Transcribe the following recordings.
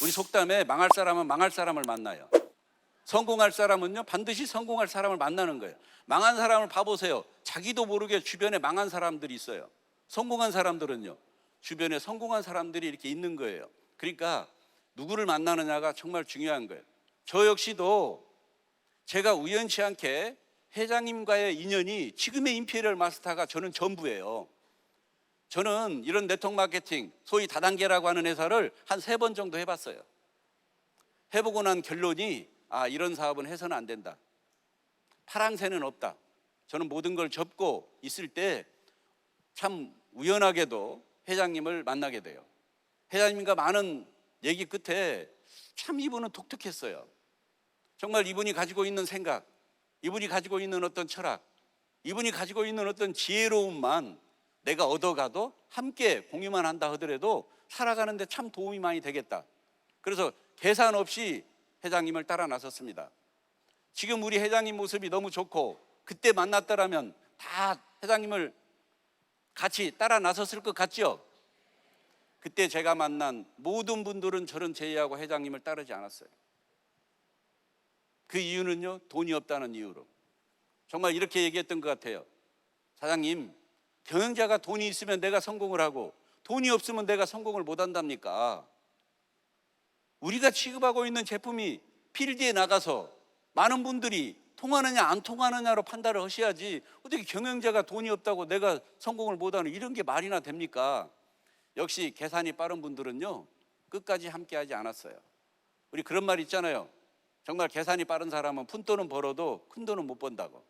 우리 속담에 망할 사람은 망할 사람을 만나요. 성공할 사람은요 반드시 성공할 사람을 만나는 거예요. 망한 사람을 봐보세요. 자기도 모르게 주변에 망한 사람들이 있어요. 성공한 사람들은요 주변에 성공한 사람들이 이렇게 있는 거예요. 그러니까 누구를 만나느냐가 정말 중요한 거예요. 저 역시도 제가 우연치 않게 회장님과의 인연이 지금의 임페리얼 마스터가 저는 전부예요. 저는 이런 네트워크 마케팅, 소위 다단계라고 하는 회사를 한 3번 정도 해봤어요. 해보고 난 결론이 이런 사업은 해서는 안 된다. 파랑새는 없다. 저는 모든 걸 접고 있을 때 참 우연하게도 회장님을 만나게 돼요. 회장님과 많은 얘기 끝에 참 이분은 독특했어요. 정말 이분이 가지고 있는 생각, 이분이 가지고 있는 어떤 철학, 이분이 가지고 있는 어떤 지혜로움만 내가 얻어가도 함께 공유만 한다 하더라도 살아가는데 참 도움이 많이 되겠다. 그래서 계산 없이 회장님을 따라 나섰습니다. 지금 우리 회장님 모습이 너무 좋고 그때 만났더라면 다 회장님을 같이 따라 나섰을 것 같죠? 그때 제가 만난 모든 분들은 저를 제외하고 회장님을 따르지 않았어요. 그 이유는요, 돈이 없다는 이유로. 정말 이렇게 얘기했던 것 같아요. 사장님, 경영자가 돈이 있으면 내가 성공을 하고 돈이 없으면 내가 성공을 못 한답니까? 우리가 취급하고 있는 제품이 필드에 나가서 많은 분들이 통하느냐 안 통하느냐로 판단을 하셔야지 어떻게 경영자가 돈이 없다고 내가 성공을 못하는 이런 게 말이나 됩니까? 역시 계산이 빠른 분들은요 끝까지 함께하지 않았어요. 우리 그런 말 있잖아요. 정말 계산이 빠른 사람은 푼돈은 벌어도 큰 돈은 못 번다고.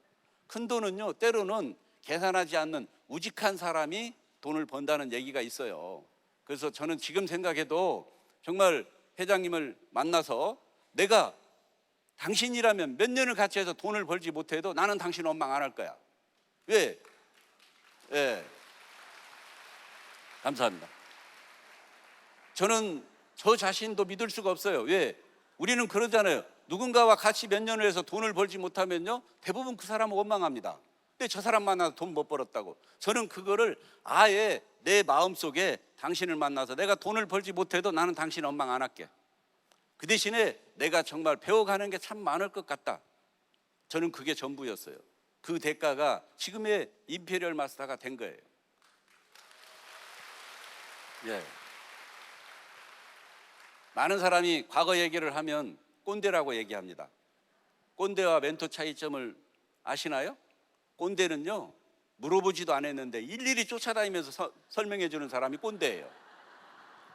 큰 돈은요 때로는 계산하지 않는 우직한 사람이 돈을 번다는 얘기가 있어요. 그래서 저는 지금 생각해도 정말 회장님을 만나서 내가 당신이라면 몇 년을 같이 해서 돈을 벌지 못해도 나는 당신 원망 안 할 거야. 왜? 감사합니다. 저는 저 자신도 믿을 수가 없어요. 왜? 우리는 그러잖아요. 누군가와 같이 몇 년을 해서 돈을 벌지 못하면요 대부분 그 사람은 원망합니다. 근데 저 사람 만나서 돈 못 벌었다고. 저는 그거를 아예 내 마음속에 당신을 만나서 내가 돈을 벌지 못해도 나는 당신 원망 안 할게. 그 대신에 내가 정말 배워가는 게 참 많을 것 같다. 저는 그게 전부였어요. 그 대가가 지금의 임페리얼 마스터가 된 거예요. 많은 사람이 과거 얘기를 하면 꼰대라고 얘기합니다. 꼰대와 멘토 차이점을 아시나요? 꼰대는요 물어보지도 않았는데 일일이 쫓아다니면서 설명해 주는 사람이 꼰대예요.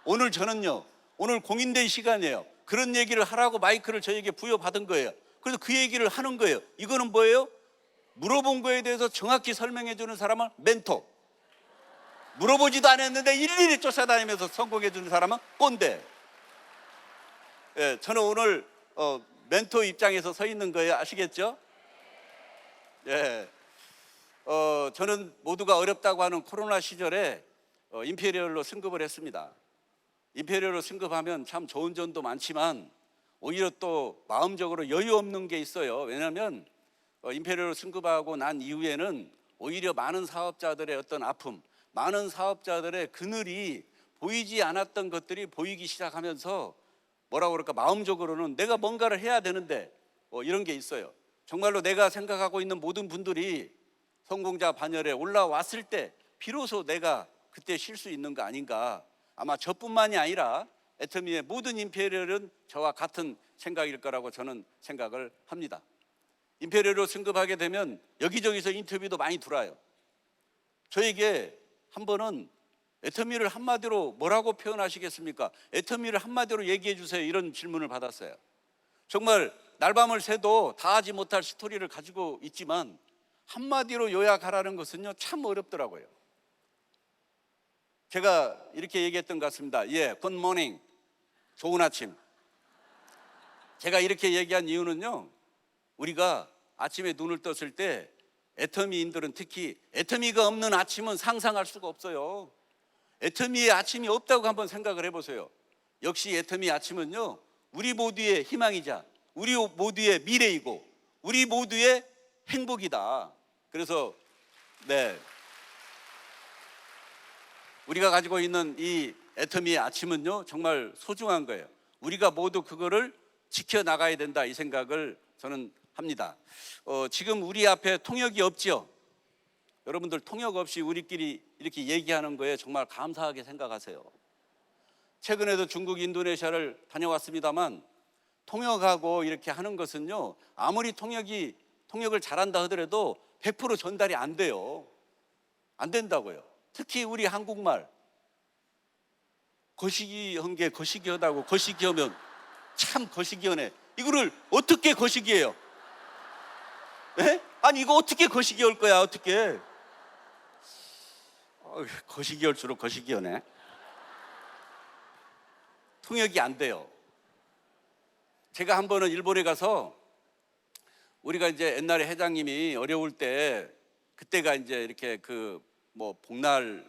오늘 저는요 오늘 공인된 시간이에요. 그런 얘기를 하라고 마이크를 저에게 부여받은 거예요. 그래서 그 얘기를 하는 거예요. 이거는 뭐예요? 물어본 거에 대해서 정확히 설명해 주는 사람은 멘토. 물어보지도 않았는데 일일이 쫓아다니면서 성공해 주는 사람은 꼰대. 저는 오늘 멘토 입장에서 서 있는 거예요. 아시겠죠? 저는 모두가 어렵다고 하는 코로나 시절에 임페리얼로 승급을 했습니다. 임페리얼로 승급하면 참 좋은 점도 많지만 오히려 또 마음적으로 여유 없는 게 있어요. 왜냐하면 임페리얼로 승급하고 난 이후에는 오히려 많은 사업자들의 어떤 아픔, 많은 사업자들의 그늘이 보이지 않았던 것들이 보이기 시작하면서 뭐라고 그럴까 마음적으로는 내가 뭔가를 해야 되는데 이런 게 있어요. 정말로 내가 생각하고 있는 모든 분들이 성공자 반열에 올라왔을 때 비로소 내가 그때 쉴 수 있는 거 아닌가. 아마 저뿐만이 아니라 애터미의 모든 임페리얼은 저와 같은 생각일 거라고 저는 생각을 합니다. 임페리얼로 승급하게 되면 여기저기서 인터뷰도 많이 들어와요. 저에게 한 번은 애터미를 한마디로 뭐라고 표현하시겠습니까? 애터미를 한마디로 얘기해 주세요. 이런 질문을 받았어요. 정말 날밤을 새도 다 하지 못할 스토리를 가지고 있지만 한마디로 요약하라는 것은요 참 어렵더라고요. 제가 이렇게 얘기했던 것 같습니다. 굿 모닝, 좋은 아침. 제가 이렇게 얘기한 이유는요 우리가 아침에 눈을 떴을 때 애터미인들은 특히 애터미가 없는 아침은 상상할 수가 없어요. 애터미의 아침이 없다고 한번 생각을 해보세요. 역시 애터미 아침은요 우리 모두의 희망이자 우리 모두의 미래이고 우리 모두의 행복이다. 그래서 우리가 가지고 있는 이 애터미의 아침은요 정말 소중한 거예요. 우리가 모두 그거를 지켜나가야 된다, 이 생각을 저는 합니다. 지금 우리 앞에 통역이 없죠. 여러분들 통역 없이 우리끼리 이렇게 얘기하는 거에 정말 감사하게 생각하세요. 최근에도 중국, 인도네시아를 다녀왔습니다만 통역하고 이렇게 하는 것은요, 아무리 통역을 잘한다 하더라도 100% 전달이 안 돼요. 안 된다고요. 특히 우리 한국말, 거시기한 게 거시기하다고, 거시기하면 참 거시기하네. 이거를 어떻게 거시기해요? 네? 아니 이거 어떻게 거시기할 거야? 어떻게? 거시기할수록 거시기하네. 통역이 안 돼요. 제가 한 번은 일본에 가서, 우리가 이제 옛날에 회장님이 어려울 때, 그때가 이제 이렇게 복날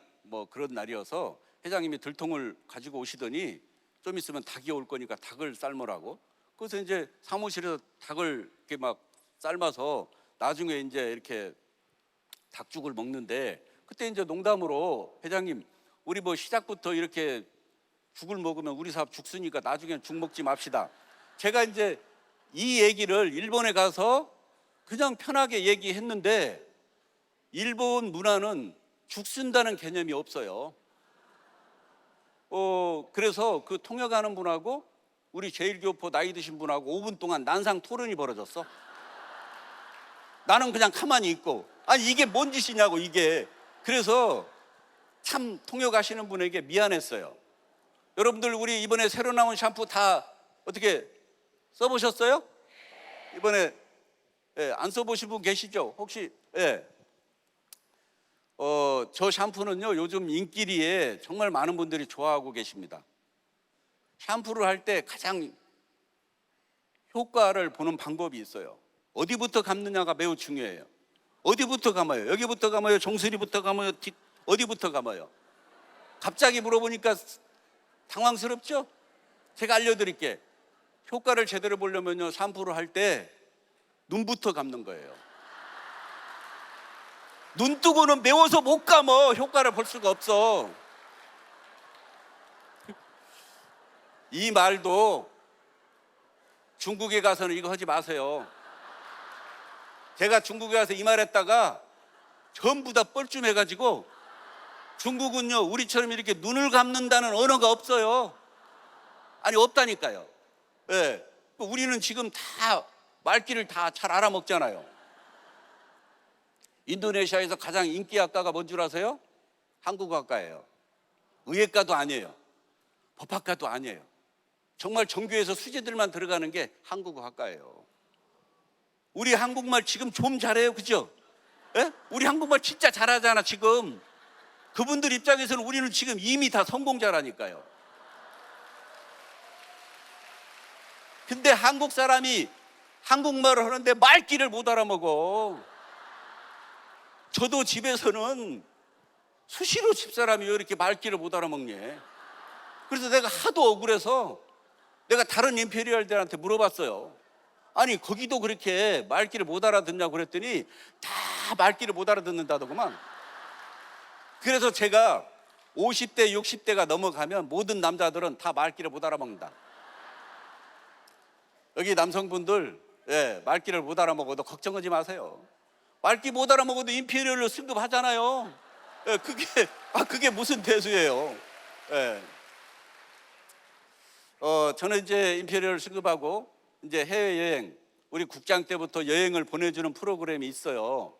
그런 날이어서 회장님이 들통을 가지고 오시더니 좀 있으면 닭이 올 거니까 닭을 삶으라고. 그래서 이제 사무실에서 닭을 이렇게 막 삶아서 나중에 이제 이렇게 닭죽을 먹는데, 그때 이제 농담으로 회장님, 우리 시작부터 이렇게 죽을 먹으면 우리 사업 죽쓰니까 나중엔 죽 먹지 맙시다. 제가 이제 이 얘기를 일본에 가서 그냥 편하게 얘기했는데, 일본 문화는 죽쓴다는 개념이 없어요. 그래서 그 통역하는 분하고 우리 제1교포 나이 드신 분하고 5분 동안 난상 토론이 벌어졌어. 나는 그냥 가만히 있고, 아니 이게 뭔 짓이냐고 이게. 그래서 참 통역하시는 분에게 미안했어요. 여러분들 우리 이번에 새로 나온 샴푸 다 어떻게 써보셨어요? 이번에 안 써보신 분 계시죠? 혹시? 저 샴푸는요, 요즘 인기리에 정말 많은 분들이 좋아하고 계십니다. 샴푸를 할 때 가장 효과를 보는 방법이 있어요. 어디부터 감느냐가 매우 중요해요. 어디부터 감아요? 여기부터 감아요? 종소리부터 감아요? 어디부터 감아요? 갑자기 물어보니까 당황스럽죠? 제가 알려드릴게. 효과를 제대로 보려면요, 샴푸를 할 때 눈부터 감는 거예요. 눈 뜨고는 매워서 못 감어. 효과를 볼 수가 없어. 이 말도 중국에 가서는 이거 하지 마세요. 제가 중국에 가서 이 말 했다가 전부 다 뻘쭘해가지고, 중국은요, 우리처럼 이렇게 눈을 감는다는 언어가 없어요. 아니 없다니까요. 우리는 지금 다 말귀를 다 잘 알아먹잖아요. 인도네시아에서 가장 인기 학과가 뭔 줄 아세요? 한국어학과예요. 의예과도 아니에요. 법학과도 아니에요. 정말 정규에서 수재들만 들어가는 게 한국어학과예요. 우리 한국말 지금 좀 잘해요, 그죠? 우리 한국말 진짜 잘하잖아 지금. 그분들 입장에서는 우리는 지금 이미 다 성공자라니까요. 근데 한국 사람이 한국말을 하는데 말귀를 못 알아먹어. 저도 집에서는 수시로 집사람이 왜 이렇게 말귀를 못 알아먹니? 그래서 내가 하도 억울해서 내가 다른 임페리얼들한테 물어봤어요. 아니 거기도 그렇게 말귀를 못 알아듣냐고 그랬더니 다 말귀를 못 알아듣는다더구만. 그래서 제가 50대 60대가 넘어가면 모든 남자들은 다 말귀를 못 알아먹는다. 여기 남성분들 말귀를 못 알아먹어도 걱정하지 마세요. 말귀 못 알아먹어도 임페리얼로 승급하잖아요. 그게 무슨 대수예요. 저는 이제 임페리얼 승급하고 이제 해외여행, 우리 국장 때부터 여행을 보내주는 프로그램이 있어요.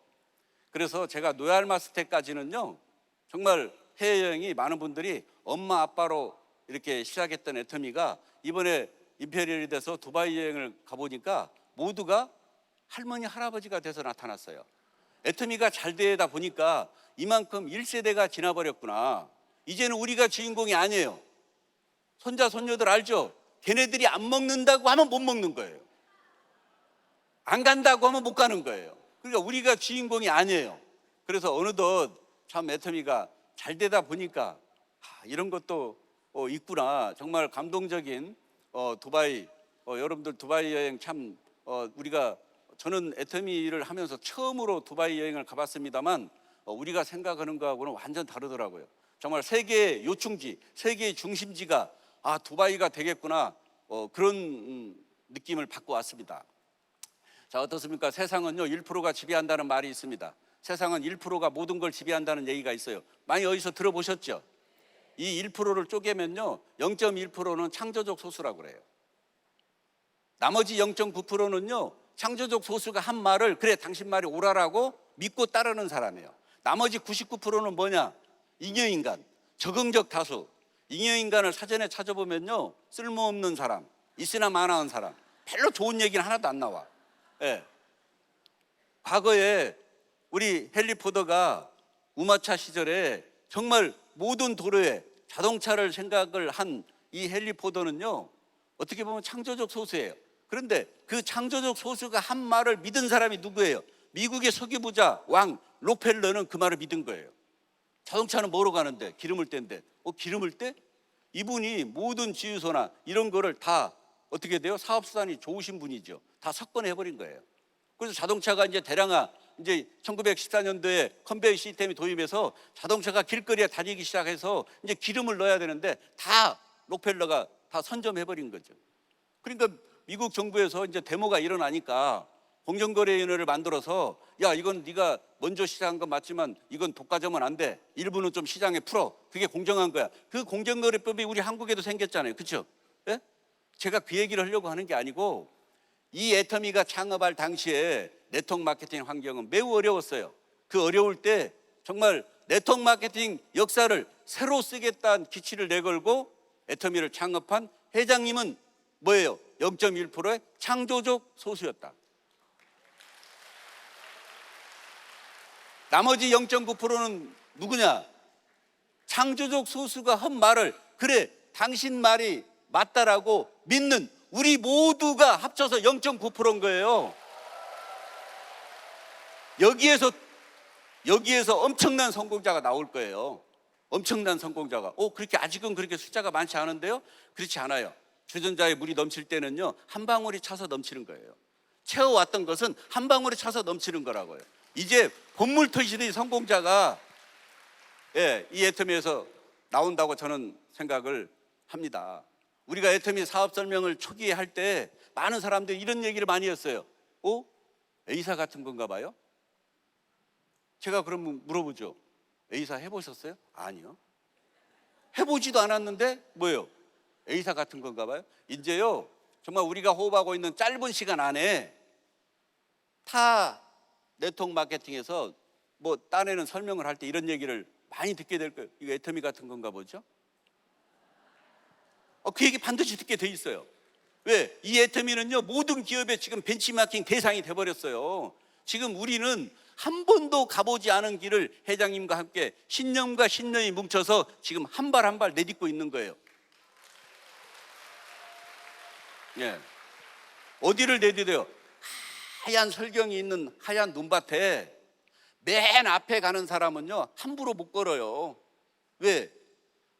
그래서 제가 노얄마스 때까지는요, 정말 해외여행이 많은 분들이 엄마 아빠로 이렇게 시작했던 애터미가 이번에 임페리얼이 돼서 두바이 여행을 가보니까 모두가 할머니 할아버지가 돼서 나타났어요. 애터미가 잘 되다 보니까 이만큼 1세대가 지나버렸구나. 이제는 우리가 주인공이 아니에요. 손자 손녀들 알죠? 걔네들이 안 먹는다고 하면 못 먹는 거예요. 안 간다고 하면 못 가는 거예요. 그러니까 우리가 주인공이 아니에요. 그래서 어느덧 참 애터미가 잘 되다 보니까 이런 것도 있구나. 정말 감동적인 두바이, 여러분들 두바이 여행 참 저는 애터미를 하면서 처음으로 두바이 여행을 가봤습니다만 우리가 생각하는 거하고는 완전 다르더라고요. 정말 세계의 요충지, 세계의 중심지가 두바이가 되겠구나. 그런 느낌을 받고 왔습니다. 자, 어떻습니까? 세상은요 1%가 지배한다는 말이 있습니다. 세상은 1%가 모든 걸 지배한다는 얘기가 있어요. 많이 어디서 들어보셨죠? 이 1%를 쪼개면요 0.1%는 창조적 소수라고 그래요. 나머지 0.9%는요 창조적 소수가 한 말을 그래 당신 말이 옳아라고 믿고 따르는 사람이에요. 나머지 99%는 뭐냐? 잉여인간, 적응적 다수. 잉여인간을 사전에 찾아보면요 쓸모없는 사람, 있으나 마나한 사람, 별로 좋은 얘기는 하나도 안 나와. 예. 과거에 우리 헨리 포더가 우마차 시절에 정말 모든 도로에 자동차를 생각을 한 이 헨리 포더는요 어떻게 보면 창조적 소수예요. 그런데 그 창조적 소수가 한 말을 믿은 사람이 누구예요? 미국의 석유부자 왕 록펠러는 그 말을 믿은 거예요. 자동차는 뭐로 가는데? 기름을 뗀데. 기름을 떼? 이분이 모든 주유소나 이런 거를 다 어떻게 돼요? 사업수단이 좋으신 분이죠. 다 석권해버린 거예요. 그래서 자동차가 이제 대량화, 이제 1914년도에 컨베이어 시스템이 도입해서 자동차가 길거리에 다니기 시작해서 이제 기름을 넣어야 되는데 다 록펠러가 다 선점해버린 거죠. 그러니까 미국 정부에서 이제 데모가 일어나니까 공정거래위원회를 만들어서 야 이건 네가 먼저 시작한 건 맞지만 이건 독과점은 안 돼. 일부는 좀 시장에 풀어. 그게 공정한 거야. 그 공정거래법이 우리 한국에도 생겼잖아요. 그렇죠? 예? 제가 그 얘기를 하려고 하는 게 아니고 이 애터미가 창업할 당시에 네트워크 마케팅 환경은 매우 어려웠어요. 그 어려울 때 정말 네트워크 마케팅 역사를 새로 쓰겠다는 기치를 내걸고 애터미를 창업한 회장님은 뭐예요? 0.1%의 창조적 소수였다. 나머지 0.9%는 누구냐? 창조적 소수가 한 말을 그래 당신 말이 맞다라고 믿는 우리 모두가 합쳐서 0.9%인 거예요. 여기에서 엄청난 성공자가 나올 거예요. 엄청난 성공자가. 그렇게 아직은 그렇게 숫자가 많지 않은데요? 그렇지 않아요. 주전자에 물이 넘칠 때는요 한 방울이 차서 넘치는 거예요. 채워왔던 것은 한 방울이 차서 넘치는 거라고요. 이제 본물 터지는 성공자가 이 애터미에서 나온다고 저는 생각을 합니다. 우리가 애터미 사업 설명을 초기에 할 때 많은 사람들이 이런 얘기를 많이 했어요. A사 같은 건가 봐요? 제가 그러면 물어보죠. A사 해보셨어요? 아니요. 해보지도 않았는데 뭐예요? A사 같은 건가 봐요? 이제요 정말 우리가 호흡하고 있는 짧은 시간 안에 타 네트워크 마케팅에서 뭐 딴에는 설명을 할 때 이런 얘기를 많이 듣게 될 거예요. 이거 애터미 같은 건가 보죠? 그 얘기 반드시 듣게 돼 있어요. 왜? 이 애터미는요 모든 기업의 지금 벤치마킹 대상이 돼버렸어요. 지금 우리는 한 번도 가보지 않은 길을 회장님과 함께 신념과 신념이 뭉쳐서 지금 한 발 한 발 내딛고 있는 거예요. 예. 어디를 내딛어요? 하얀 설경이 있는 하얀 눈밭에 맨 앞에 가는 사람은요 함부로 못 걸어요. 왜?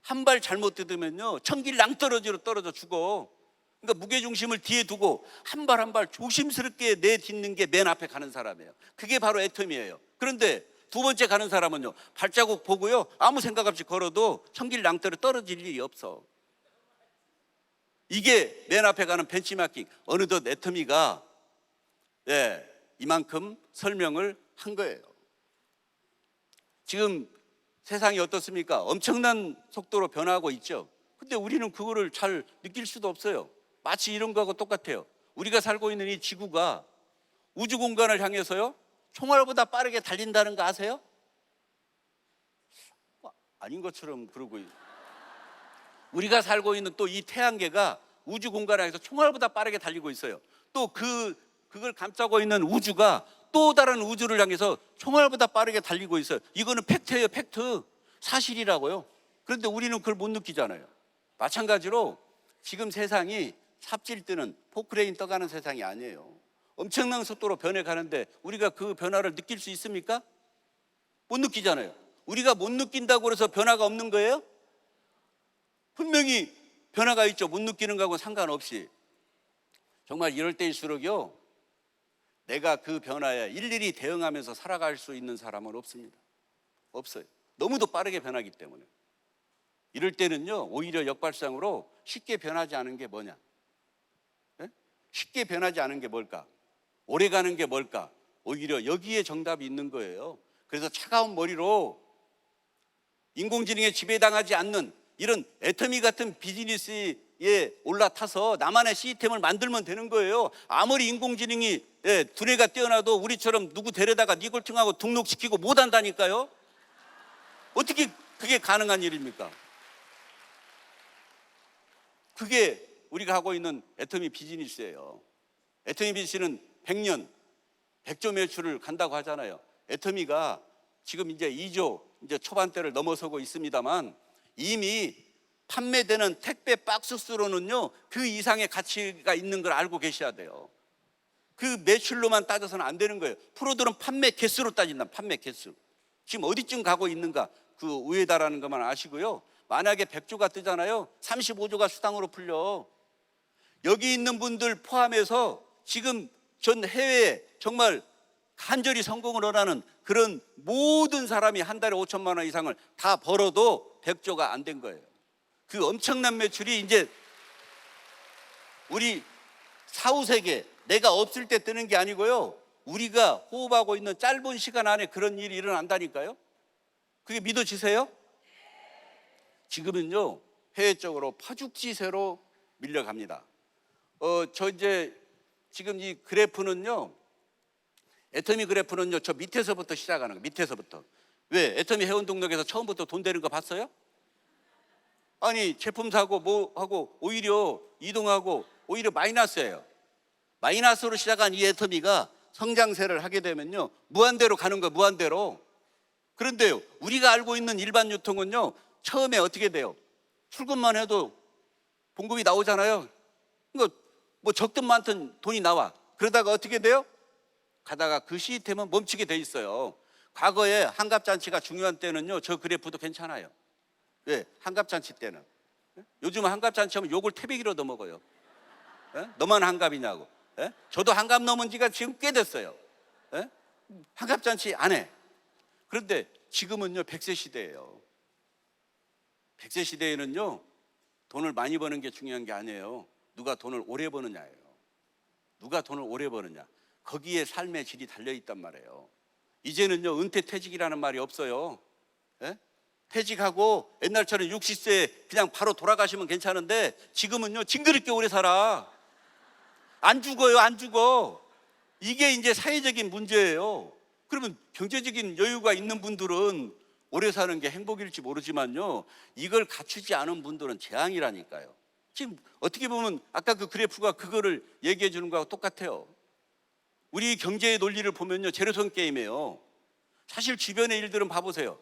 한 발 잘못 뜯으면요 천길 낭떠러지로 떨어져 죽어. 그러니까 무게중심을 뒤에 두고 한 발 한 발 조심스럽게 내딛는 게 맨 앞에 가는 사람이에요. 그게 바로 애터미예요. 그런데 두 번째 가는 사람은요 발자국 보고요 아무 생각 없이 걸어도 천길 낭떠러 떨어질 일이 없어. 이게 맨 앞에 가는 벤치마킹. 어느덧 애터미가 이만큼 설명을 한 거예요. 지금 세상이 어떻습니까? 엄청난 속도로 변화하고 있죠. 근데 우리는 그거를 잘 느낄 수도 없어요. 마치 이런 거하고 똑같아요. 우리가 살고 있는 이 지구가 우주 공간을 향해서요 총알보다 빠르게 달린다는 거 아세요? 아닌 것처럼 그러고 우리가 살고 있는 또 이 태양계가 우주 공간을 향해서 총알보다 빠르게 달리고 있어요. 또 그걸 감싸고 있는 우주가 또 다른 우주를 향해서 총알보다 빠르게 달리고 있어요. 이거는 팩트예요. 팩트. 사실이라고요. 그런데 우리는 그걸 못 느끼잖아요. 마찬가지로 지금 세상이 삽질 뜨는 포크레인 떠가는 세상이 아니에요. 엄청난 속도로 변해가는데 우리가 그 변화를 느낄 수 있습니까? 못 느끼잖아요. 우리가 못 느낀다고 해서 변화가 없는 거예요? 분명히 변화가 있죠. 못 느끼는 거하고 상관없이. 정말 이럴 때일수록요 내가 그 변화에 일일이 대응하면서 살아갈 수 있는 사람은 없습니다. 없어요. 너무도 빠르게 변하기 때문에. 이럴 때는요 오히려 역발상으로 쉽게 변하지 않은 게 뭐냐? 쉽게 변하지 않은 게 뭘까? 오래 가는 게 뭘까? 오히려 여기에 정답이 있는 거예요. 그래서 차가운 머리로 인공지능에 지배당하지 않는 이런 애터미 같은 비즈니스에 올라타서 나만의 시스템을 만들면 되는 거예요. 아무리 인공지능이 두뇌가 뛰어나도 우리처럼 누구 데려다가 니골팅하고 등록시키고 못 한다니까요. 어떻게 그게 가능한 일입니까? 그게 우리가 하고 있는 애터미 비즈니스예요. 애터미 비즈니스는 100년, 100조 매출을 간다고 하잖아요. 애터미가 지금 이제 2조 이제 초반대를 넘어서고 있습니다만 이미 판매되는 택배 박스 수로는요 그 이상의 가치가 있는 걸 알고 계셔야 돼요. 그 매출로만 따져서는 안 되는 거예요. 프로들은 판매 개수로 따진다. 판매 개수. 지금 어디쯤 가고 있는가 그 우회다라는 것만 아시고요. 만약에 100조가 뜨잖아요. 35조가 수당으로 풀려. 여기 있는 분들 포함해서 지금 전 해외에 정말 간절히 성공을 원하는 그런 모든 사람이 한 달에 5천만 원 이상을 다 벌어도 100조가 안 된 거예요. 그 엄청난 매출이 이제 우리 사후세계 내가 없을 때 뜨는 게 아니고요. 우리가 호흡하고 있는 짧은 시간 안에 그런 일이 일어난다니까요. 그게 믿어지세요? 지금은요 해외 쪽으로 파죽지세로 밀려갑니다. 저 이제 지금 이 그래프는요 애터미 그래프는요 저 밑에서부터 시작하는 거예요. 밑에서부터. 왜? 애터미 회원 등록에서 처음부터 돈 되는 거 봤어요? 아니 제품 사고 뭐 하고 오히려 이동하고 오히려 마이너스예요. 마이너스로 시작한 이 애터미가 성장세를 하게 되면요 무한대로 가는 거예요. 무한대로. 그런데요 우리가 알고 있는 일반 유통은요 처음에 어떻게 돼요? 출금만 해도 봉급이 나오잖아요. 그러니까 뭐 적든 많든 돈이 나와. 그러다가 어떻게 돼요? 가다가 그 시스템은 멈추게 돼 있어요. 과거에 환갑잔치가 중요한 때는요 저 그래프도 괜찮아요. 왜? 환갑잔치 때는. 요즘 환갑잔치 하면 욕을 태백이로 얻어먹어요. 너만 환갑이냐고. 저도 환갑 넘은 지가 지금 꽤 됐어요. 환갑잔치 안 해. 그런데 지금은요 100세 시대예요. 100세 시대에는요 돈을 많이 버는 게 중요한 게 아니에요. 누가 돈을 오래 버느냐예요. 누가 돈을 오래 버느냐. 거기에 삶의 질이 달려있단 말이에요. 이제는요 은퇴퇴직이라는 말이 없어요. 퇴직하고 옛날처럼 60세 그냥 바로 돌아가시면 괜찮은데 지금은요 징그럽게 오래 살아. 안 죽어요. 안 죽어. 이게 이제 사회적인 문제예요. 그러면 경제적인 여유가 있는 분들은 오래 사는 게 행복일지 모르지만요 이걸 갖추지 않은 분들은 재앙이라니까요. 지금 어떻게 보면 아까 그 그래프가 그거를 얘기해 주는 거하고 똑같아요. 우리 경제의 논리를 보면요 제로섬 게임이에요. 사실 주변의 일들은 봐보세요.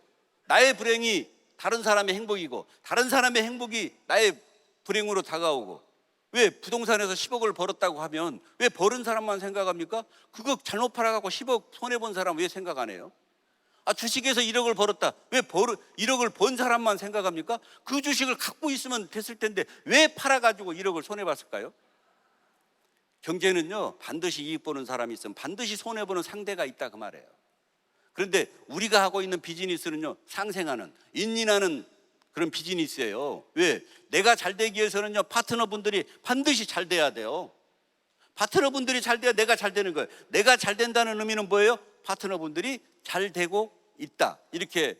나의 불행이 다른 사람의 행복이고 다른 사람의 행복이 나의 불행으로 다가오고. 왜? 부동산에서 10억을 벌었다고 하면 왜 벌은 사람만 생각합니까? 그거 잘못 팔아갖고 10억 손해본 사람 왜 생각 안 해요? 주식에서 1억을 벌었다. 왜 1억을 번 사람만 생각합니까? 그 주식을 갖고 있으면 됐을 텐데 왜 팔아가지고 1억을 손해봤을까요? 경제는요 반드시 이익 보는 사람이 있으면 반드시 손해보는 상대가 있다 그 말이에요. 그런데 우리가 하고 있는 비즈니스는요 상생하는 인인하는 그런 비즈니스예요. 왜? 내가 잘 되기 위해서는요 파트너분들이 반드시 잘 돼야 돼요. 파트너분들이 잘 돼야 내가 잘 되는 거예요. 내가 잘 된다는 의미는 뭐예요? 파트너분들이 잘 되고 있다 이렇게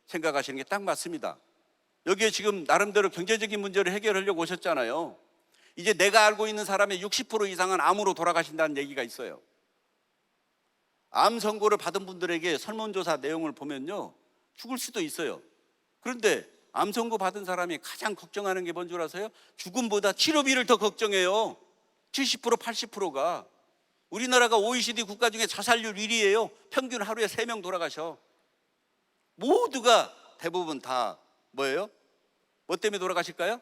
생각하시는 게 딱 맞습니다. 여기에 지금 나름대로 경제적인 문제를 해결하려고 오셨잖아요. 이제 내가 알고 있는 사람의 60% 이상은 암으로 돌아가신다는 얘기가 있어요. 암 선고를 받은 분들에게 설문조사 내용을 보면요 죽을 수도 있어요. 그런데 암 선고 받은 사람이 가장 걱정하는 게 뭔 줄 아세요? 죽음보다 치료비를 더 걱정해요. 70% 80%가. 우리나라가 OECD 국가 중에 자살률 1위예요. 평균 하루에 3명 돌아가셔. 모두가 대부분 다 뭐예요? 뭐 때문에 돌아가실까요?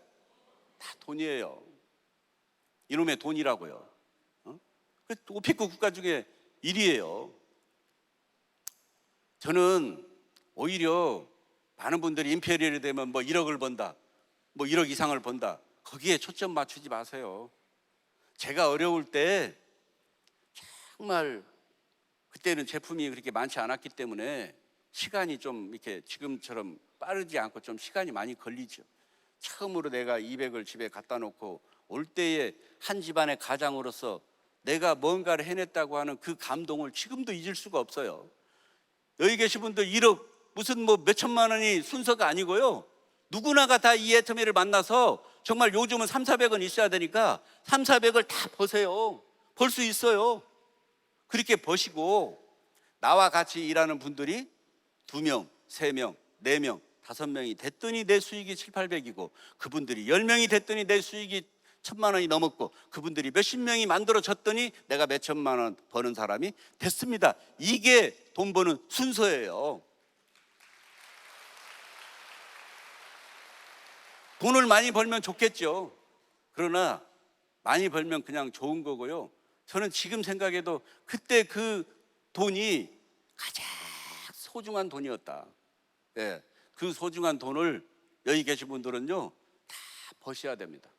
다 돈이에요. 이놈의 돈이라고요. 오페크 국가 중에 1위예요. 저는 오히려 많은 분들이 임페리얼이 되면 뭐 1억을 번다, 뭐 1억 이상을 번다, 거기에 초점 맞추지 마세요. 제가 어려울 때 정말 그때는 제품이 그렇게 많지 않았기 때문에 시간이 좀 이렇게 지금처럼 빠르지 않고 좀 시간이 많이 걸리죠. 처음으로 내가 200을 집에 갖다 놓고 올 때에 한 집안의 가장으로서 내가 뭔가를 해냈다고 하는 그 감동을 지금도 잊을 수가 없어요. 여기 계신 분들 1억 무슨 뭐 몇천만 원이 순서가 아니고요. 누구나가 다 이 애터미를 만나서 정말 요즘은 3, 400원 있어야 되니까 3, 400을 다 버세요. 벌 수 있어요. 그렇게 버시고 나와 같이 일하는 분들이 2명, 3명, 4명, 5명이 됐더니 내 수익이 7, 800이고 그분들이 10명이 됐더니 내 수익이 1,000만 원이 넘었고 그분들이 몇십 명이 만들어졌더니 내가 몇 천만 원 버는 사람이 됐습니다. 이게 돈 버는 순서예요. 돈을 많이 벌면 좋겠죠. 그러나 많이 벌면 그냥 좋은 거고요. 저는 지금 생각해도 그때 그 돈이 가장 소중한 돈이었다. 예, 그 소중한 돈을 여기 계신 분들은요 다 버셔야 됩니다.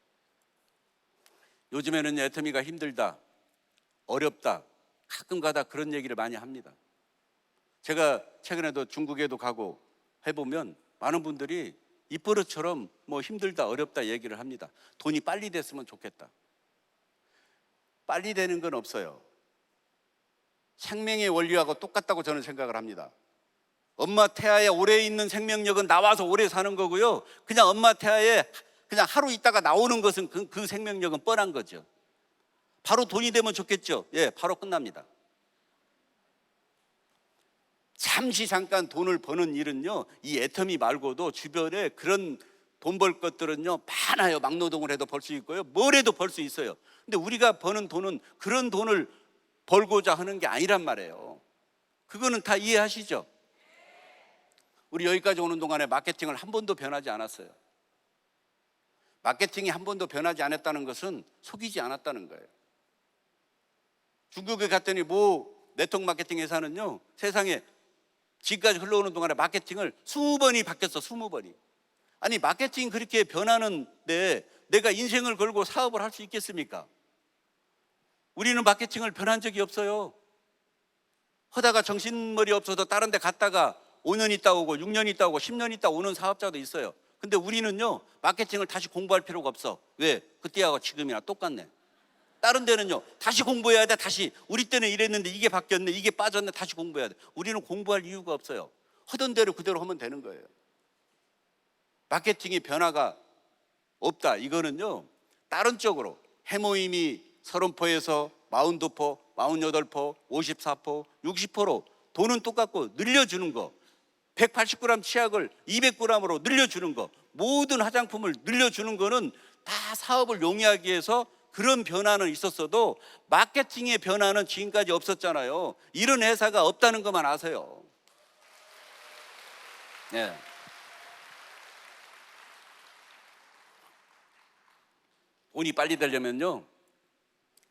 요즘에는 애터미가 힘들다, 어렵다, 가끔 가다 그런 얘기를 많이 합니다. 제가 최근에도 중국에도 가고 해보면 많은 분들이 입버릇처럼 뭐 힘들다, 어렵다 얘기를 합니다. 돈이 빨리 됐으면 좋겠다. 빨리 되는 건 없어요. 생명의 원리하고 똑같다고 저는 생각을 합니다. 엄마 태아에 오래 있는 생명력은 나와서 오래 사는 거고요. 그냥 엄마 태아에 그냥 하루 있다가 나오는 것은 그 생명력은 뻔한 거죠. 바로 돈이 되면 좋겠죠. 예, 바로 끝납니다. 잠깐 돈을 버는 일은요, 이 애터미 말고도 주변에 그런 돈 벌 것들은요 많아요. 막노동을 해도 벌 수 있고요, 뭘 해도 벌 수 있어요. 근데 우리가 버는 돈은 그런 돈을 벌고자 하는 게 아니란 말이에요. 그거는 다 이해하시죠? 우리 여기까지 오는 동안에 마케팅을 한 번도 변하지 않았어요. 마케팅이 한 번도 변하지 않았다는 것은 속이지 않았다는 거예요. 중국에 갔더니 네트워크 마케팅 회사는요 세상에 지금까지 흘러오는 동안에 마케팅을 20번이 바뀌었어. 20번이. 아니 마케팅 그렇게 변하는데 내가 인생을 걸고 사업을 할 수 있겠습니까? 우리는 마케팅을 변한 적이 없어요. 하다가 정신머리 없어서 다른 데 갔다가 5년 있다 오고 6년 있다 오고 10년 있다 오는 사업자도 있어요. 근데 우리는요 마케팅을 다시 공부할 필요가 없어. 왜? 그때하고 지금이나 똑같네. 다른 데는요 다시 공부해야 돼. 다시 우리 때는 이랬는데 이게 바뀌었네, 이게 빠졌네, 다시 공부해야 돼. 우리는 공부할 이유가 없어요. 하던 대로 그대로 하면 되는 거예요. 마케팅이 변화가 없다, 이거는요 다른 쪽으로 해모임이 30포에서 42포, 48포, 54포, 60포로 돈은 똑같고 늘려주는 거, 180g 치약을 200g으로 늘려주는 거, 모든 화장품을 늘려주는 거는 다 사업을 용이하기 위해서 그런 변화는 있었어도 마케팅의 변화는 지금까지 없었잖아요. 이런 회사가 없다는 것만 아세요. 네. 돈이 빨리 되려면요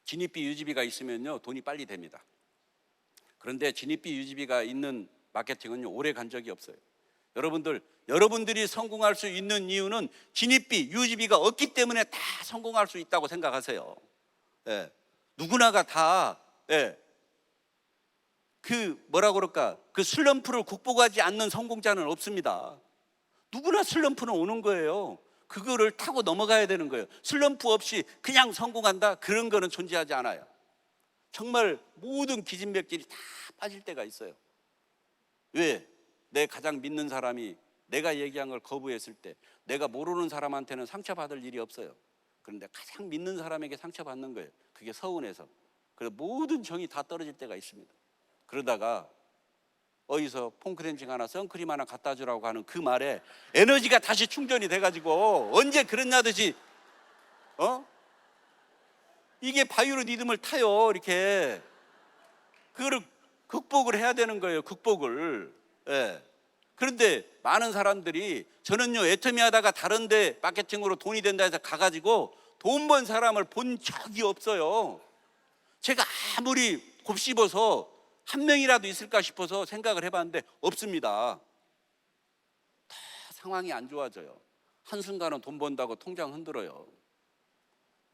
진입비 유지비가 있으면요 돈이 빨리 됩니다. 그런데 진입비 유지비가 있는 마케팅은요 오래 간 적이 없어요. 여러분들이 성공할 수 있는 이유는 진입비 유지비가 없기 때문에 다 성공할 수 있다고 생각하세요. 예. 누구나가 다 그 슬럼프를 극복하지 않는 성공자는 없습니다. 누구나 슬럼프는 오는 거예요. 그거를 타고 넘어가야 되는 거예요. 슬럼프 없이 그냥 성공한다, 그런 거는 존재하지 않아요. 정말 모든 기진맥진이 다 빠질 때가 있어요. 왜? 내 가장 믿는 사람이 내가 얘기한 걸 거부했을 때 내가 모르는 사람한테는 상처받을 일이 없어요. 그런데 가장 믿는 사람에게 상처받는 거예요. 그게 서운해서. 그래서 모든 정이 다 떨어질 때가 있습니다. 그러다가 어디서 폼크렌징 하나, 선크림 하나 갖다 주라고 하는 그 말에 에너지가 다시 충전이 돼가지고 언제 그랬냐듯이 이게 바이오 리듬을 타요. 이렇게 그거를 극복을 해야 되는 거예요. 극복을. 예. 그런데 많은 사람들이 저는요 애터미 하다가 다른 데 마케팅으로 돈이 된다 해서 가가지고 돈 번 사람을 본 적이 없어요. 제가 아무리 곱씹어서 한 명이라도 있을까 싶어서 생각을 해봤는데 없습니다. 다 상황이 안 좋아져요. 한순간은 돈 번다고 통장 흔들어요.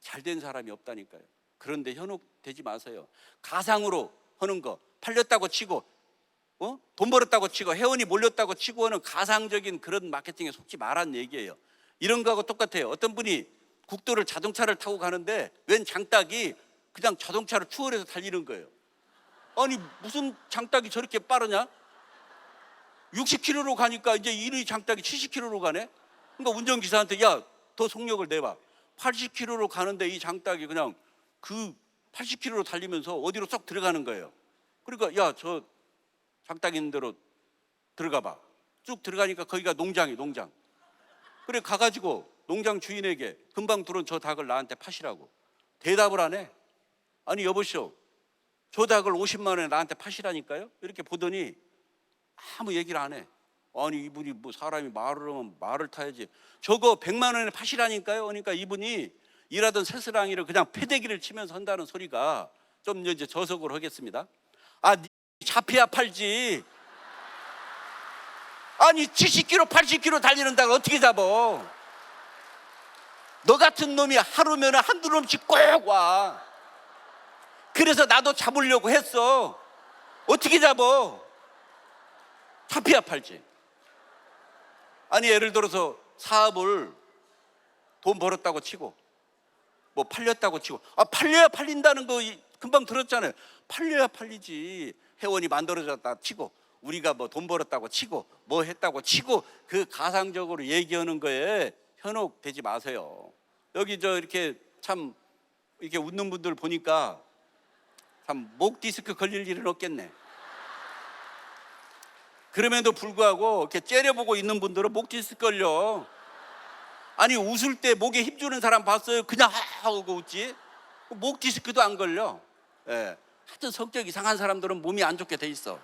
잘된 사람이 없다니까요. 그런데 현혹되지 마세요. 가상으로 하는 거, 팔렸다고 치고 돈 벌었다고 치고 회원이 몰렸다고 치고 하는 가상적인 그런 마케팅에 속지 말란 얘기예요. 이런 거하고 똑같아요. 어떤 분이 국도를 자동차를 타고 가는데 웬 장딱이 그냥 자동차를 추월해서 달리는 거예요. 아니 무슨 장딱이 저렇게 빠르냐? 60km로 가니까 이제 이 장딱이 70km로 가네. 그러니까 운전기사한테 야, 더 속력을 내봐. 80km로 가는데 이 장딱이 그냥 그 80km로 달리면서 어디로 쏙 들어가는 거예요. 그러니까 야, 저 장딱 있는 대로 들어가 봐. 쭉 들어가니까 거기가 농장이 농장. 그래 가가지고 농장 주인에게 금방 들어온 저 닭을 나한테 파시라고. 대답을 안 해. 아니 여보시오, 저 닭을 50만 원에 나한테 파시라니까요. 이렇게 보더니 아무 얘기를 안 해. 아니 이분이 뭐 사람이 말을 하면 말을 타야지. 저거 100만 원에 파시라니까요. 그러니까 이분이 일하던 새스랑이를 그냥 패대기를 치면서 한다는 소리가 좀 이제 저속으로 하겠습니다. 아, 잡혀야 팔지. 아니 70km 80km 달리는 닭을 어떻게 잡어? 너 같은 놈이 하루면 한두 놈씩 꼭 와. 그래서 나도 잡으려고 했어. 어떻게 잡어? 잡혀야 팔지. 아니 예를 들어서 사업을 돈 벌었다고 치고 뭐 팔렸다고 치고, 아 팔려야 팔린다는 거 금방 들었잖아요. 팔려야 팔리지. 회원이 만들어졌다 치고 우리가 뭐 돈 벌었다고 치고 뭐 했다고 치고 그 가상적으로 얘기하는 거에 현혹되지 마세요. 여기 저 이렇게 참 이렇게 웃는 분들 보니까 참 목 디스크 걸릴 일은 없겠네. 그럼에도 불구하고 이렇게 째려보고 있는 분들은 목 디스크 걸려. 아니 웃을 때 목에 힘주는 사람 봤어요? 그냥 하고 웃지. 목 디스크도 안 걸려. 예. 하여튼 성격 이상한 사람들은 몸이 안 좋게 돼 있어.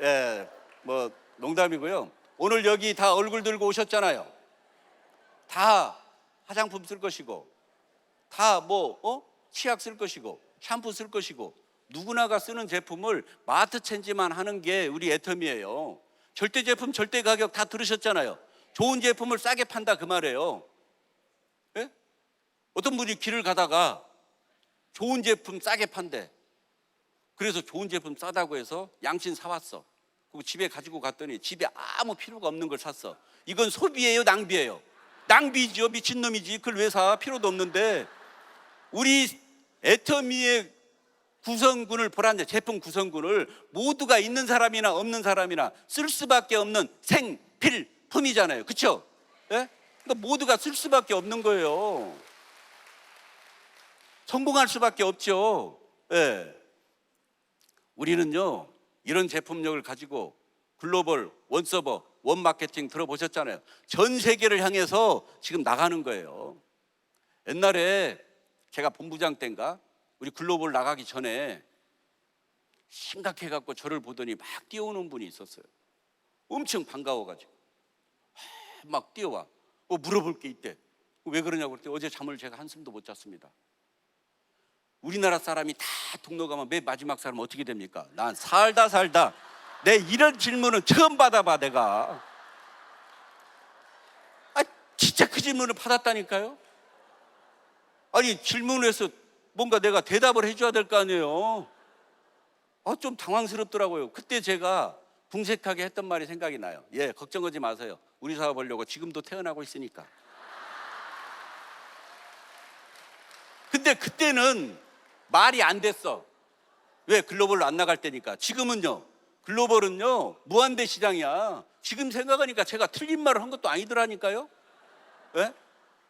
예, 뭐 농담이고요. 오늘 여기 다 얼굴 들고 오셨잖아요. 다 화장품 쓸 것이고, 다 뭐 치약 쓸 것이고, 샴푸 쓸 것이고, 누구나가 쓰는 제품을 마트 체인지만 하는 게 우리 애텀이에요. 절대 제품, 절대 가격 다 들으셨잖아요. 좋은 제품을 싸게 판다 그 말이에요. 예? 어떤 분이 길을 가다가 좋은 제품 싸게 판대. 그래서 좋은 제품 싸다고 해서 양신 사왔어. 그리고 집에 가지고 갔더니 집에 아무 필요가 없는 걸 샀어. 이건 소비예요, 낭비예요? 낭비죠. 미친놈이지. 그걸 왜 사? 필요도 없는데. 우리 애터미의 구성군을 보라는데, 제품 구성군을 모두가 있는 사람이나 없는 사람이나 쓸 수밖에 없는 생필품이잖아요. 그렇죠? 예? 그러니까 모두가 쓸 수밖에 없는 거예요. 성공할 수밖에 없죠. 예. 우리는요 이런 제품력을 가지고 글로벌 원서버 원마케팅 들어보셨잖아요. 전 세계를 향해서 지금 나가는 거예요. 옛날에 제가 본부장 때인가 우리 글로벌 나가기 전에 심각해갖고 저를 보더니 막 뛰어오는 분이 있었어요. 엄청 반가워가지고 막 뛰어와. 물어볼 게 있대. 왜 그러냐고 그랬더니 어제 잠을 제가 한숨도 못 잤습니다. 우리나라 사람이 다 동로 가면 맨 마지막 사람 어떻게 됩니까? 난 살다 내 이런 질문은 처음 받아봐 내가. 아 진짜 그 질문을 받았다니까요. 아니 질문을 해서 뭔가 내가 대답을 해줘야 될 거 아니에요. 좀 당황스럽더라고요. 그때 제가 궁색하게 했던 말이 생각이 나요. 예, 걱정하지 마세요. 우리 사업 하려고 지금도 태어나고 있으니까. 근데 그때는 말이 안 됐어. 왜? 글로벌로 안 나갈 때니까. 지금은요 글로벌은요 무한대 시장이야. 지금 생각하니까 제가 틀린 말을 한 것도 아니더라니까요. 예?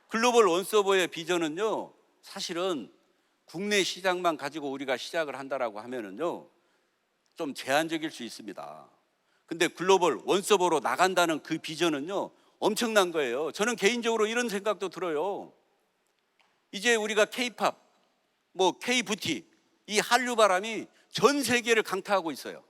글로벌 원서버의 비전은요 사실은 국내 시장만 가지고 우리가 시작을 한다라고 하면은요 좀 제한적일 수 있습니다. 근데 글로벌 원서버로 나간다는 그 비전은요 엄청난 거예요. 저는 개인적으로 이런 생각도 들어요. 이제 우리가 K-팝, 뭐 K-뷰티, 이 한류 바람이 전 세계를 강타하고 있어요.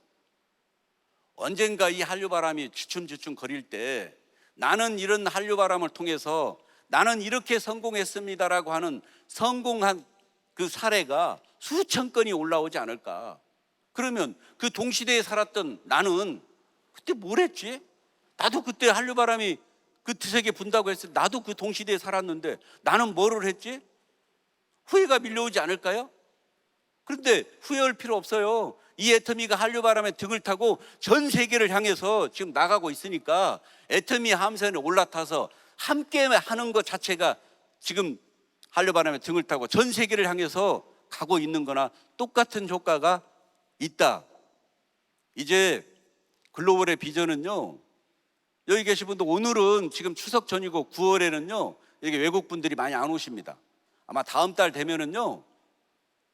언젠가 이 한류 바람이 주춤주춤 거릴 때 나는 이런 한류 바람을 통해서 나는 이렇게 성공했습니다라고 하는 성공한 그 사례가 수천 건이 올라오지 않을까. 그러면 그 동시대에 살았던 나는 그때 뭘 했지? 나도 그때 한류 바람이 그 세계 분다고 했을 때 나도 그 동시대에 살았는데 나는 뭐를 했지? 후회가 밀려오지 않을까요? 그런데 후회할 필요 없어요. 이 애터미가 한류 바람에 등을 타고 전 세계를 향해서 지금 나가고 있으니까 애터미 함선에 올라타서 함께 하는 것 자체가 지금 한려바람에 등을 타고 전 세계를 향해서 가고 있는 거나 똑같은 효과가 있다. 이제 글로벌의 비전은요, 여기 계신 분들 오늘은 지금 추석 전이고 9월에는요 여기 외국 분들이 많이 안 오십니다. 아마 다음 달 되면은요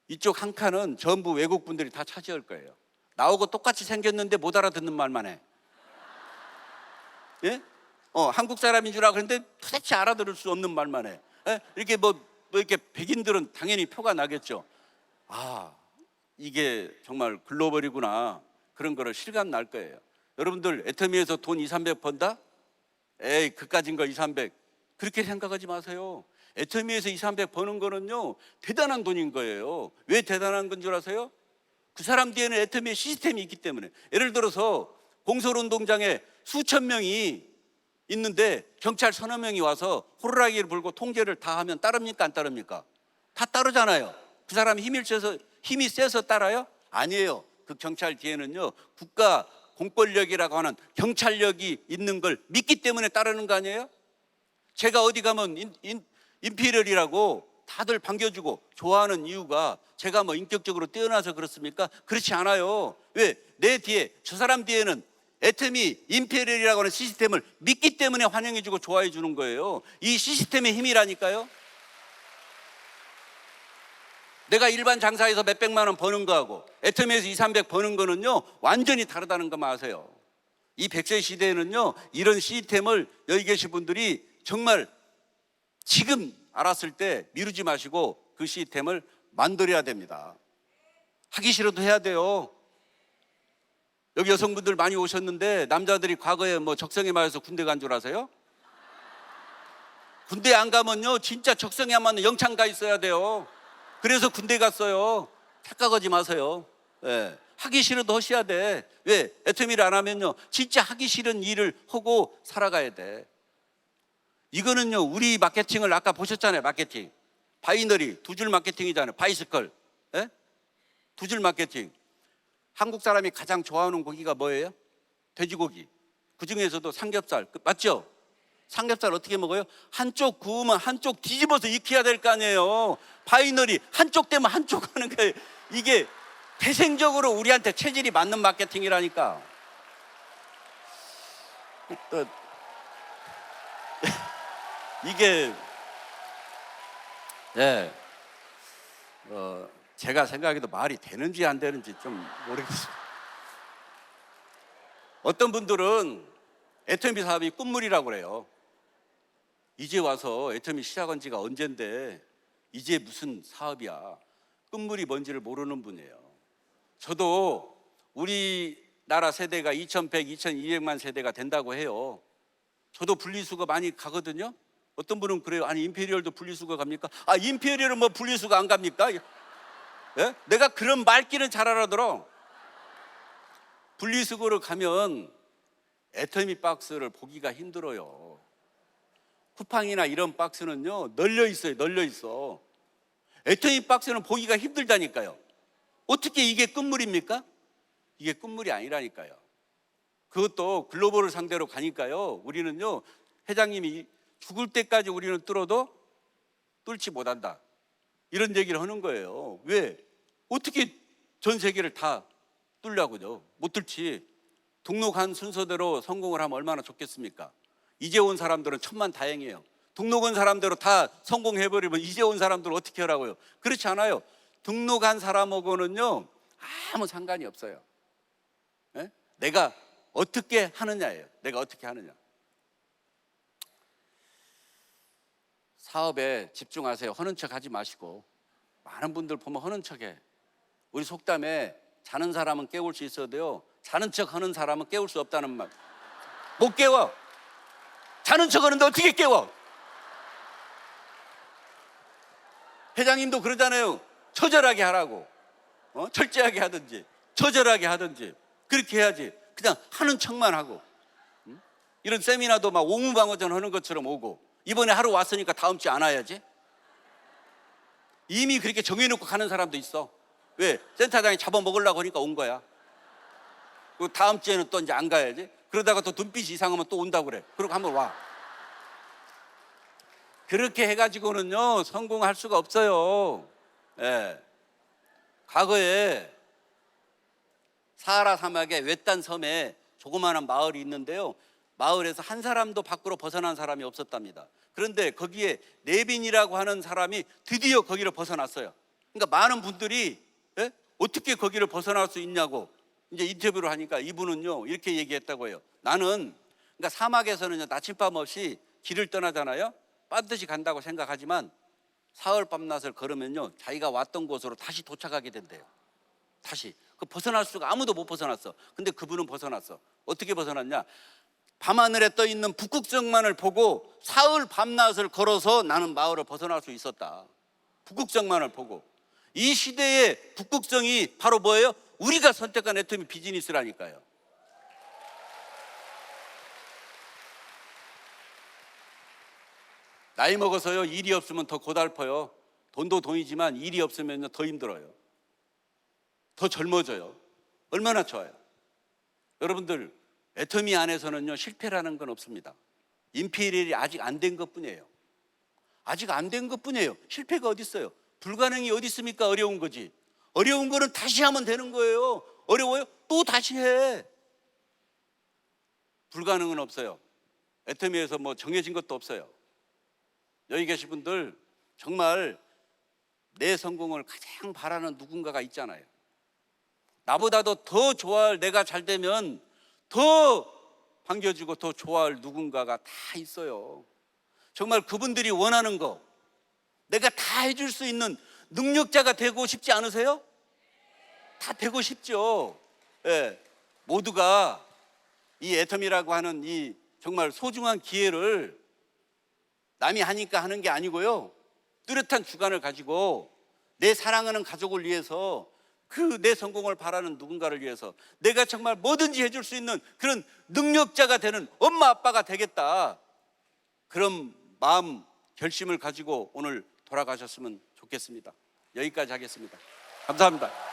이쪽 한 칸은 전부 외국 분들이 다 차지할 거예요. 나오고 똑같이 생겼는데 못 알아듣는 말만 해. 예? 한국 사람인 줄 알고 그런데 도대체 알아들을 수 없는 말만 해. 예? 이렇게 뭐 이렇게 백인들은 당연히 표가 나겠죠. 아, 이게 정말 글로벌이구나. 그런 거를 실감 날 거예요. 여러분들 애터미에서 돈 2, 300 번다? 에이, 그까진 거 2, 300. 그렇게 생각하지 마세요. 애터미에서 2, 300 버는 거는요 대단한 돈인 거예요. 왜 대단한 건 줄 아세요? 그 사람 뒤에는 애터미의 시스템이 있기 때문에. 예를 들어서 공설운동장에 수천 명이 있는데 경찰 서너 명이 와서 호루라기를 불고 통제를 다 하면 따릅니까 안 따릅니까? 다 따르잖아요. 그 사람이 힘이 세서 따라요? 아니에요. 그 경찰 뒤에는요 국가 공권력이라고 하는 경찰력이 있는 걸 믿기 때문에 따르는 거 아니에요? 제가 어디 가면 임피리얼이라고 다들 반겨주고 좋아하는 이유가 제가 뭐 인격적으로 뛰어나서 그렇습니까? 그렇지 않아요. 왜? 내 뒤에, 저 사람 뒤에는 애터미 임페리얼이라고 하는 시스템을 믿기 때문에 환영해주고 좋아해주는 거예요. 이 시스템의 힘이라니까요. 내가 일반 장사에서 몇백만 원 버는 거하고 애터미에서 2, 300 버는 거는요 완전히 다르다는 거 아세요? 이 100세 시대에는요 이런 시스템을 여기 계신 분들이 정말 지금 알았을 때 미루지 마시고 그 시스템을 만들어야 됩니다. 하기 싫어도 해야 돼요. 여기 여성분들 많이 오셨는데 남자들이 과거에 뭐 적성에 맞아서 군대 간 줄 아세요? 군대 안 가면요 진짜 적성에 안 맞는 영창 가 있어야 돼요. 그래서 군대 갔어요. 착각하지 마세요. 예. 하기 싫어도 하셔야 돼. 왜? 애터미를 안 하면요 진짜 하기 싫은 일을 하고 살아가야 돼. 이거는요 우리 마케팅을 아까 보셨잖아요. 마케팅 바이너리 두 줄 마케팅이잖아요. 바이스클, 예? 두 줄 마케팅. 한국 사람이 가장 좋아하는 고기가 뭐예요? 돼지고기. 그 중에서도 삼겹살, 맞죠? 삼겹살 어떻게 먹어요? 한쪽 구우면 한쪽 뒤집어서 익혀야 될 거 아니에요. 바이너리 한쪽 되면 한쪽 하는 거예요. 이게 태생적으로 우리한테 체질이 맞는 마케팅이라니까. 이게 제가 생각해도 말이 되는지 안 되는지 좀 모르겠어요. 어떤 분들은 애터미 사업이 끝물이라고 그래요. 이제 와서 애터미 시작한 지가 언젠데 이제 무슨 사업이야. 끝물이 뭔지를 모르는 분이에요. 저도 우리나라 세대가 2100, 2200만 세대가 된다고 해요. 저도 분리수거 많이 가거든요. 어떤 분은 그래요. 아니 임페리얼도 분리수거 갑니까? 아 임페리얼은 뭐 분리수거 안 갑니까? 예? 내가 그런 말귀는 잘 알아들어. 분리수거를 가면 애터미 박스를 보기가 힘들어요. 쿠팡이나 이런 박스는요 널려 있어요. 널려 있어. 애터미 박스는 보기가 힘들다니까요. 어떻게 이게 끝물입니까? 이게 끝물이 아니라니까요. 그것도 글로벌을 상대로 가니까요 우리는요 회장님이 죽을 때까지 우리는 뚫어도 뚫지 못한다 이런 얘기를 하는 거예요. 왜? 어떻게 전 세계를 다 뚫려고요? 못 뚫지. 등록한 순서대로 성공을 하면 얼마나 좋겠습니까? 이제 온 사람들은 천만다행이에요. 등록한 사람대로 다 성공해버리면 이제 온 사람들은 어떻게 하라고요? 그렇지 않아요. 등록한 사람하고는요 아무 상관이 없어요. 예? 내가 어떻게 하느냐예요. 내가 어떻게 하느냐. 사업에 집중하세요. 하는 척 하지 마시고. 많은 분들 보면 하는 척해. 우리 속담에 자는 사람은 깨울 수 있어도요 자는 척 하는 사람은 깨울 수 없다는 말. 못 깨워. 자는 척 하는데 어떻게 깨워? 회장님도 그러잖아요. 처절하게 하라고. 철저하게 하든지 처절하게 하든지 그렇게 해야지. 그냥 하는 척만 하고. 이런 세미나도 막 오무방어전 하는 것처럼 오고, 이번에 하루 왔으니까 다음 주에 안 와야지. 이미 그렇게 정해놓고 가는 사람도 있어. 왜? 센터장이 잡아먹으려고 하니까 온 거야. 그리고 다음 주에는 또 이제 안 가야지. 그러다가 또 눈빛이 이상하면 또 온다고 그래. 그리고 한번 와. 그렇게 해가지고는요 성공할 수가 없어요. 예. 과거에 사하라 사막의 외딴 섬에 조그마한 마을이 있는데요, 마을에서 한 사람도 밖으로 벗어난 사람이 없었답니다. 그런데 거기에 네빈이라고 하는 사람이 드디어 거기를 벗어났어요. 그러니까 많은 분들이 예? 어떻게 거기를 벗어날 수 있냐고 이제 인터뷰를 하니까 이분은요 이렇게 얘기했다고 해요. 나는 그러니까 사막에서는요 나침반 없이 길을 떠나잖아요. 반드시 간다고 생각하지만 사흘 밤낮을 걸으면요 자기가 왔던 곳으로 다시 도착하게 된대요. 다시 그 벗어날 수가 아무도 못 벗어났어. 근데 그분은 벗어났어. 어떻게 벗어났냐? 밤하늘에 떠 있는 북극성만을 보고 사흘 밤낮을 걸어서 나는 마을을 벗어날 수 있었다. 북극성만을 보고. 이 시대의 북극성이 바로 뭐예요? 우리가 선택한 애터미 비즈니스라니까요. 나이 먹어서요 일이 없으면 더 고달퍼요. 돈도 돈이지만 일이 없으면 더 힘들어요. 더 젊어져요. 얼마나 좋아요. 여러분들 애터미 안에서는요 실패라는 건 없습니다. 임페리얼이 아직 안 된 것뿐이에요. 아직 안 된 것뿐이에요. 실패가 어디 있어요? 불가능이 어디 있습니까? 어려운 거지. 어려운 거는 다시 하면 되는 거예요. 어려워요? 또 다시 해. 불가능은 없어요. 애터미에서 뭐 정해진 것도 없어요. 여기 계신 분들 정말 내 성공을 가장 바라는 누군가가 있잖아요. 나보다도 더 좋아할, 내가 잘 되면 더 반겨주고 더 좋아할 누군가가 다 있어요. 정말 그분들이 원하는 거 내가 다 해줄 수 있는 능력자가 되고 싶지 않으세요? 다 되고 싶죠. 예. 모두가 이 애터미라고 하는 이 정말 소중한 기회를 남이 하니까 하는 게 아니고요, 뚜렷한 주관을 가지고 내 사랑하는 가족을 위해서, 그 내 성공을 바라는 누군가를 위해서 내가 정말 뭐든지 해줄 수 있는 그런 능력자가 되는 엄마 아빠가 되겠다, 그런 마음 결심을 가지고 오늘 돌아가셨으면 좋겠습니다. 여기까지 하겠습니다. 감사합니다.